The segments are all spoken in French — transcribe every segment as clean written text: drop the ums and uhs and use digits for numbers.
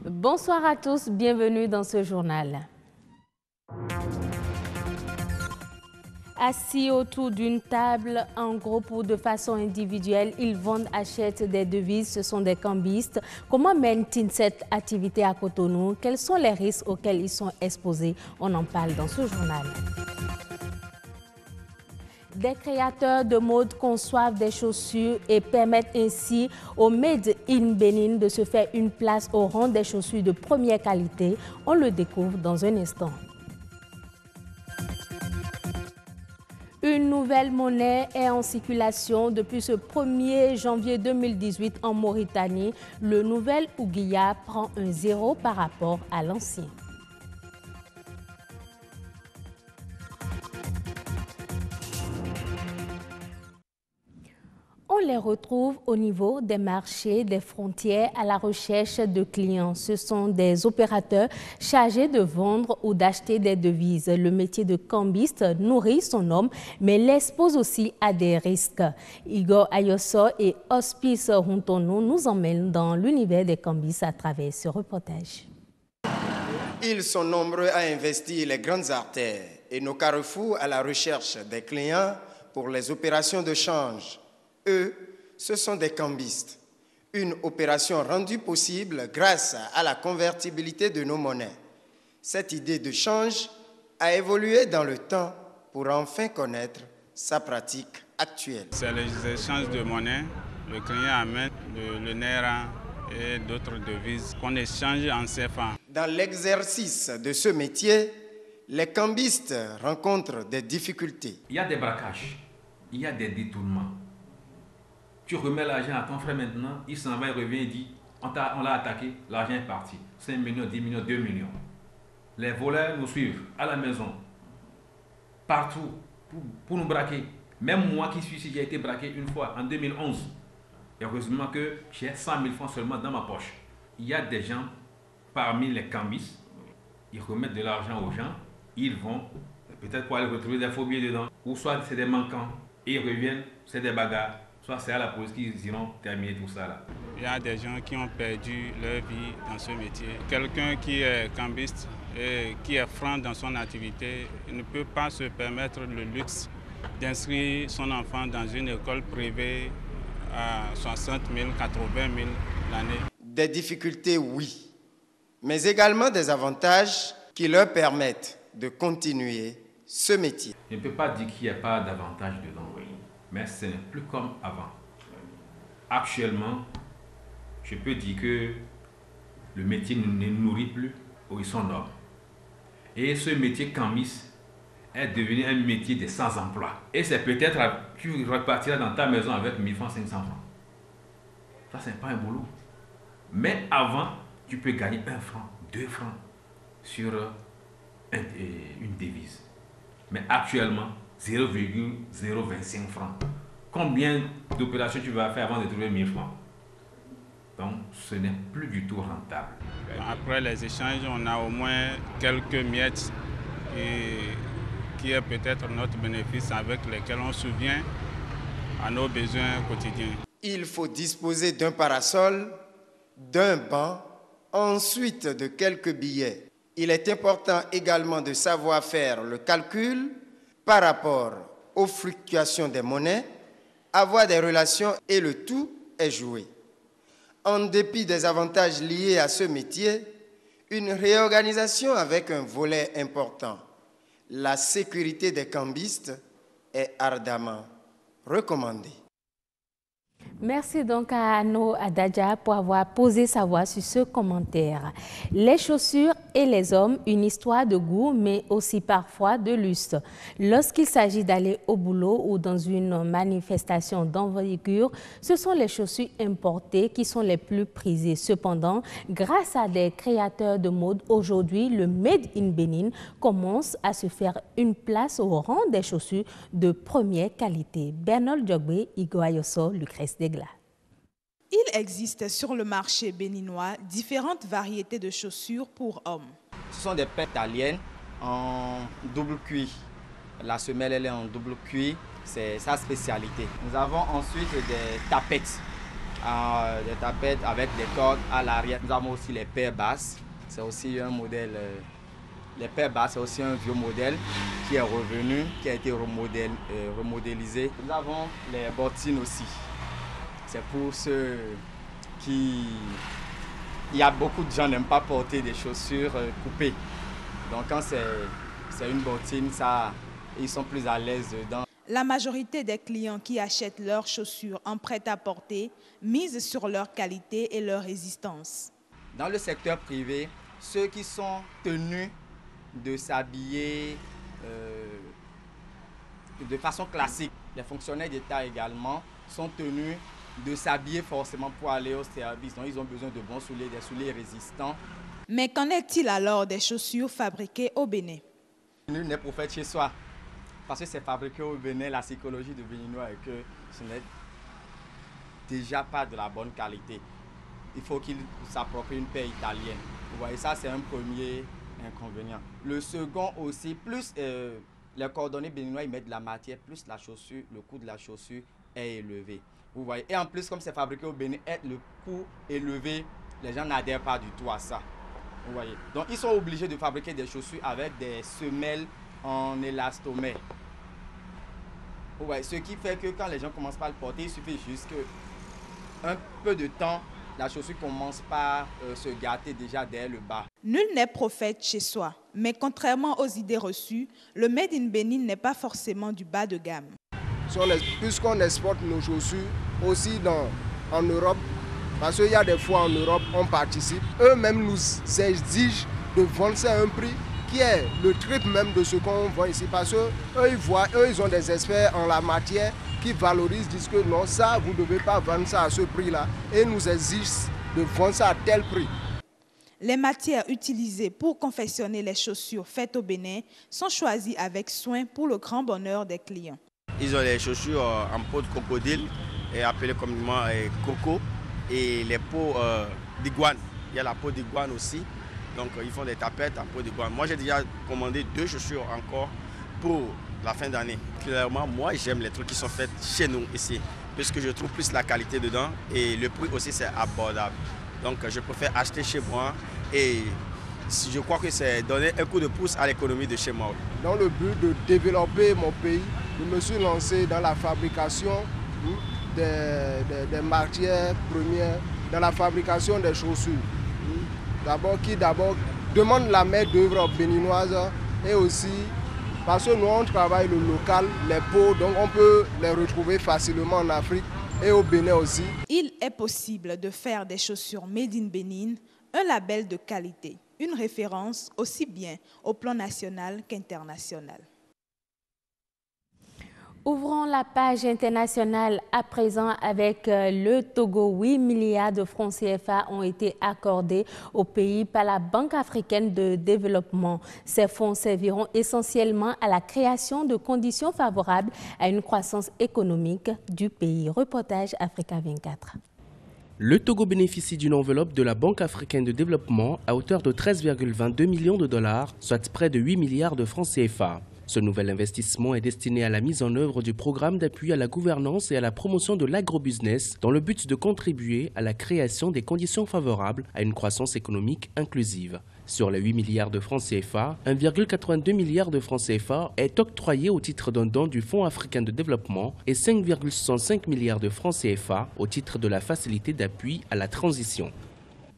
Bonsoir à tous, bienvenue dans ce journal. Assis autour d'une table, en groupe ou de façon individuelle, ils vendent, achètent des devises, ce sont des cambistes. Comment mènent-ils cette activité à Cotonou? Quels sont les risques auxquels ils sont exposés? On en parle dans ce journal. Des créateurs de mode conçoivent des chaussures et permettent ainsi au Made in Benin de se faire une place au rang des chaussures de première qualité. On le découvre dans un instant. Une nouvelle monnaie est en circulation depuis ce 1er janvier 2018 en Mauritanie. Le nouvel Ouguiya prend un 0 par rapport à l'ancien. On les retrouve au niveau des marchés, des frontières, à la recherche de clients. Ce sont des opérateurs chargés de vendre ou d'acheter des devises. Le métier de cambiste nourrit son homme, mais l'expose aussi à des risques. Igor Ayoso et Hospice Runtono nous emmènent dans l'univers des cambistes à travers ce reportage. Ils sont nombreux à investir les grandes artères et nos carrefours à la recherche des clients pour les opérations de change. Eux, ce sont des cambistes. Une opération rendue possible grâce à la convertibilité de nos monnaies. Cette idée de change a évolué dans le temps pour enfin connaître sa pratique actuelle. C'est les échanges de monnaie. Le client amène le naira et d'autres devises qu'on échange en CFA. Dans l'exercice de ce métier, les cambistes rencontrent des difficultés. Il y a des braquages, il y a des détournements. Tu remets l'argent à ton frère maintenant, il s'en va, il revient, il dit on l'a attaqué, l'argent est parti. 5 millions, 10 millions, 2 millions. Les voleurs nous suivent à la maison, partout, pour nous braquer. Même moi qui suis ici, j'ai été braqué une fois en 2011. Et heureusement que j'ai 100 000 francs seulement dans ma poche. Il y a des gens parmi les cambistes, ils remettent de l'argent aux gens, ils vont peut-être pour aller retrouver des faux billets dedans, ou soit c'est des manquants, et ils reviennent, c'est des bagarres. Soit c'est à la police qu'ils iront terminer tout ça là. Il y a des gens qui ont perdu leur vie dans ce métier. Quelqu'un qui est cambiste et qui est franc dans son activité ne peut pas se permettre le luxe d'inscrire son enfant dans une école privée à 60 000, 80 000 l'année. Des difficultés, oui, mais également des avantages qui leur permettent de continuer ce métier. Je ne peux pas dire qu'il n'y a pas d'avantage dedans, oui. Mais ce n'est plus comme avant. Actuellement, je peux dire que le métier ne nourrit plus où ils sont nobles. Et ce métier cambiste est devenu un métier de sans-emploi. Et c'est peut-être que tu repartiras dans ta maison avec 1000 francs, 500 francs. Ça, ce n'est pas un boulot. Mais avant, tu peux gagner 1 franc, 2 francs sur une devise. Mais actuellement, 0,025 francs. Combien d'opérations tu vas faire avant de trouver 1000 francs? Donc, ce n'est plus du tout rentable. Après les échanges, on a au moins quelques miettes qui est peut-être notre bénéfice avec lesquels on subvient à nos besoins quotidiens. Il faut disposer d'un parasol, d'un banc, ensuite de quelques billets. Il est important également de savoir faire le calcul par rapport aux fluctuations des monnaies, avoir des relations et le tout est joué. En dépit des avantages liés à ce métier, une réorganisation avec un volet important, la sécurité des cambistes, est ardemment recommandée. Merci donc à Anno Adadja pour avoir posé sa voix sur ce commentaire. Les chaussures et les hommes, une histoire de goût, mais aussi parfois de lustre. Lorsqu'il s'agit d'aller au boulot ou dans une manifestation d'envergure, ce sont les chaussures importées qui sont les plus prisées. Cependant, grâce à des créateurs de mode, aujourd'hui, le Made in Benin commence à se faire une place au rang des chaussures de première qualité. Bernard Diogbe, Igor Ayoso, Lucrèce Degla. Il existe sur le marché béninois différentes variétés de chaussures pour hommes. Ce sont des paires italiennes en double cuir. La semelle elle est en double cuir, c'est sa spécialité. Nous avons ensuite des tapettes des tapettes avec des cordes à l'arrière. Nous avons aussi les paires basses. C'est aussi un modèle. Les paires basses, c'est aussi un vieux modèle qui est revenu, qui a été remodélisé. Nous avons les bottines aussi. C'est pour ceux qui... Il y a beaucoup de gens qui n'aiment pas porter des chaussures coupées. Donc quand c'est une bottine, ils sont plus à l'aise dedans. La majorité des clients qui achètent leurs chaussures en prêt-à-porter misent sur leur qualité et leur résistance. Dans le secteur privé, ceux qui sont tenus de s'habiller de façon classique, les fonctionnaires d'État également sont tenus de s'habiller forcément pour aller au service. Donc ils ont besoin de bons souliers, des souliers résistants. Mais qu'en est-il alors des chaussures fabriquées au Bénin? Nul n'est prophète chez soi. Parce que c'est fabriqué au Bénin, la psychologie du Béninois est que ce n'est déjà pas de la bonne qualité. Il faut qu'il s'approprie une paire italienne. Vous voyez, ça c'est un premier inconvénient. Le second aussi, plus les cordonniers béninois ils mettent de la matière, plus la chaussure, le coût de la chaussure est élevé. Vous voyez, et en plus comme c'est fabriqué au Bénin, le coût élevé, les gens n'adhèrent pas du tout à ça. Vous voyez, donc ils sont obligés de fabriquer des chaussures avec des semelles en élastomère. Ouais, ce qui fait que quand les gens commencent par le porter, il suffit juste qu'un peu de temps, la chaussure commence par se gâter déjà dès le bas. Nul n'est prophète chez soi, mais contrairement aux idées reçues, le Made in Bénin n'est pas forcément du bas de gamme. Puisqu'on exporte nos chaussures aussi en Europe, parce qu'il y a des fois en Europe, on participe, eux-mêmes nous exigent de vendre ça à un prix qui est le triple même de ce qu'on vend ici. Parce qu'eux, ils ont des experts en la matière qui valorisent, disent que non, ça, vous ne devez pas vendre ça à ce prix-là. Et nous exigent de vendre ça à tel prix. Les matières utilisées pour confectionner les chaussures faites au Bénin sont choisies avec soin pour le grand bonheur des clients. Ils ont les chaussures en peau de crocodile, appelées communément coco, et les peaux d'iguane. Il y a la peau d'iguane aussi. Donc ils font des tapettes en peau d'iguane. Moi j'ai déjà commandé 2 chaussures encore pour la fin d'année. Clairement, moi j'aime les trucs qui sont faits chez nous ici, puisque je trouve plus la qualité dedans et le prix aussi c'est abordable. Donc je préfère acheter chez moi et je crois que c'est donner un coup de pouce à l'économie de chez moi. Dans le but de développer mon pays, je me suis lancé dans la fabrication des matières premières, dans la fabrication des chaussures. Qui demande la main-d'œuvre béninoise et aussi parce que nous on travaille le local, les peaux, donc on peut les retrouver facilement en Afrique et au Bénin aussi. Il est possible de faire des chaussures Made in Bénin, un label de qualité, une référence aussi bien au plan national qu'international. Ouvrons la page internationale à présent avec le Togo. 8 milliards de francs CFA ont été accordés au pays par la Banque africaine de développement. Ces fonds serviront essentiellement à la création de conditions favorables à une croissance économique du pays. Reportage Africa 24. Le Togo bénéficie d'une enveloppe de la Banque africaine de développement à hauteur de 13,22 millions de dollars, soit près de 8 milliards de francs CFA. Ce nouvel investissement est destiné à la mise en œuvre du programme d'appui à la gouvernance et à la promotion de l'agrobusiness dans le but de contribuer à la création des conditions favorables à une croissance économique inclusive. Sur les 8 milliards de francs CFA, 1,82 milliard de francs CFA est octroyé au titre d'un don du Fonds africain de développement et 5,65 milliards de francs CFA au titre de la facilité d'appui à la transition.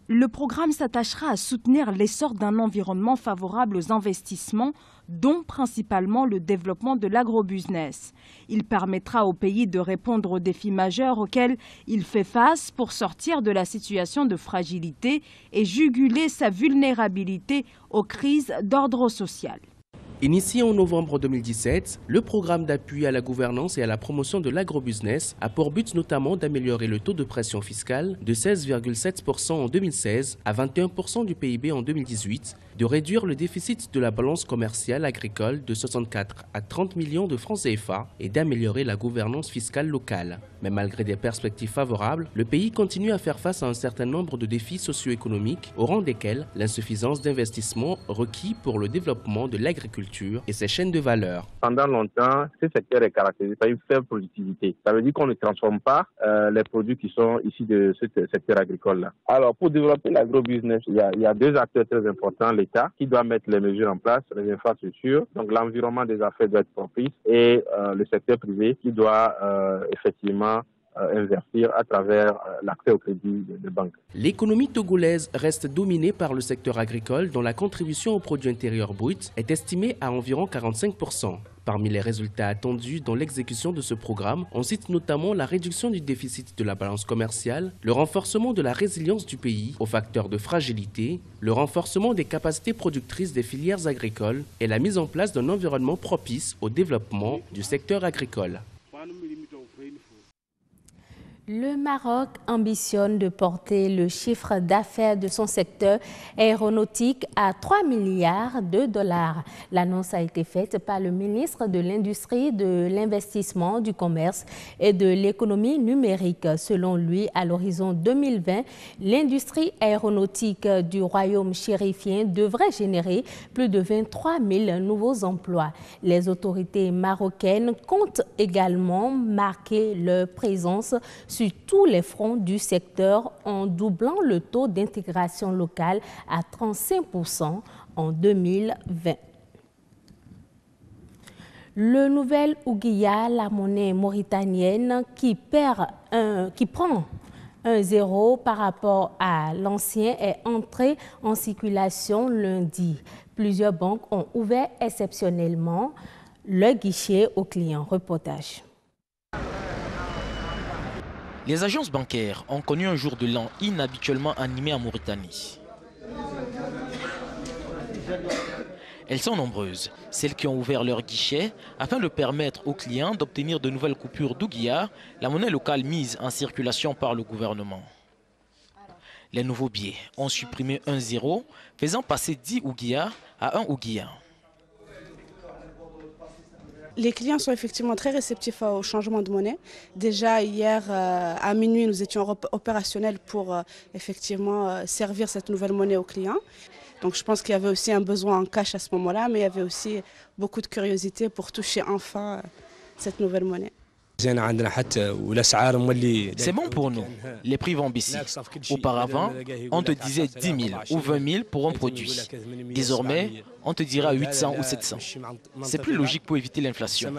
Le programme s'attachera à soutenir l'essor d'un environnement favorable aux investissements, dont principalement le développement de l'agrobusiness. Il permettra au pays de répondre aux défis majeurs auxquels il fait face pour sortir de la situation de fragilité et juguler sa vulnérabilité aux crises d'ordre social. Initié en novembre 2017, le programme d'appui à la gouvernance et à la promotion de l'agrobusiness a pour but notamment d'améliorer le taux de pression fiscale de 16,7% en 2016 à 21% du PIB en 2018, de réduire le déficit de la balance commerciale agricole de 64 à 30 millions de francs CFA et d'améliorer la gouvernance fiscale locale. Mais malgré des perspectives favorables, le pays continue à faire face à un certain nombre de défis socio-économiques, au rang desquels l'insuffisance d'investissement requis pour le développement de l'agriculture l'agriculture et ses chaînes de valeur. Pendant longtemps, ce secteur est caractérisé par une faible productivité. Ça veut dire qu'on ne transforme pas les produits qui sont issus de ce secteur agricole-là. Alors, pour développer l'agrobusiness, il y a deux acteurs très importants. L'État qui doit mettre les mesures en place, les infrastructures, donc l'environnement des affaires doit être propice, et le secteur privé qui doit effectivement investir à travers l'accès au crédit de banque. L'économie togolaise reste dominée par le secteur agricole dont la contribution au produit intérieur brut est estimée à environ 45%. Parmi les résultats attendus dans l'exécution de ce programme, on cite notamment la réduction du déficit de la balance commerciale, le renforcement de la résilience du pays aux facteurs de fragilité, le renforcement des capacités productrices des filières agricoles et la mise en place d'un environnement propice au développement du secteur agricole. Le Maroc ambitionne de porter le chiffre d'affaires de son secteur aéronautique à 3 milliards de dollars. L'annonce a été faite par le ministre de l'Industrie, de l'Investissement, du Commerce et de l'Économie numérique. Selon lui, à l'horizon 2020, l'industrie aéronautique du royaume chérifien devrait générer plus de 23 000 nouveaux emplois. Les autorités marocaines comptent également marquer leur présence sur tous les fronts du secteur en doublant le taux d'intégration locale à 35% en 2020. Le nouvel Ouguiya, la monnaie mauritanienne qui prend un zéro par rapport à l'ancien, est entré en circulation lundi. Plusieurs banques ont ouvert exceptionnellement le guichet aux clients. Reportage. Les agences bancaires ont connu un jour de l'an inhabituellement animé en Mauritanie. Elles sont nombreuses, celles qui ont ouvert leurs guichets afin de permettre aux clients d'obtenir de nouvelles coupures d'Ouguiya, la monnaie locale mise en circulation par le gouvernement. Les nouveaux billets ont supprimé un zéro, faisant passer 10 Ouguiya à 1 Ouguiya. Les clients sont effectivement très réceptifs au changement de monnaie. Déjà hier à minuit, nous étions opérationnels pour effectivement servir cette nouvelle monnaie aux clients. Donc je pense qu'il y avait aussi un besoin en cash à ce moment-là, mais il y avait aussi beaucoup de curiosité pour toucher enfin cette nouvelle monnaie. C'est bon pour nous, les prix vont baisser. Auparavant, on te disait 10 000 ou 20 000 pour un produit. Désormais, on te dira 800 ou 700. C'est plus logique pour éviter l'inflation.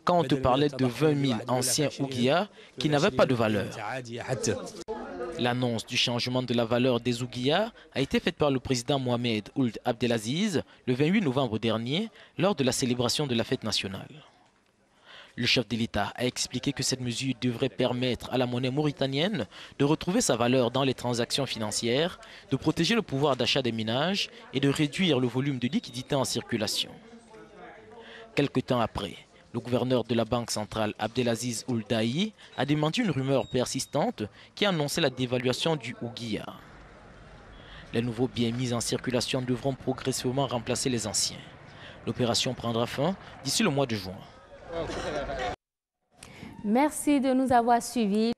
Quand on te parlait de 20 000 anciens Ouguiya qui n'avaient pas de valeur. L'annonce du changement de la valeur des Ouguiya a été faite par le président Mohamed Ould Abdelaziz le 28 novembre dernier lors de la célébration de la fête nationale. Le chef de l'État a expliqué que cette mesure devrait permettre à la monnaie mauritanienne de retrouver sa valeur dans les transactions financières, de protéger le pouvoir d'achat des ménages et de réduire le volume de liquidités en circulation. Quelque temps après, le gouverneur de la Banque centrale Abdelaziz Ould Dahi a démenti une rumeur persistante qui annonçait la dévaluation du Ouguiya. Les nouveaux biens mis en circulation devront progressivement remplacer les anciens. L'opération prendra fin d'ici le mois de juin. Merci de nous avoir suivis.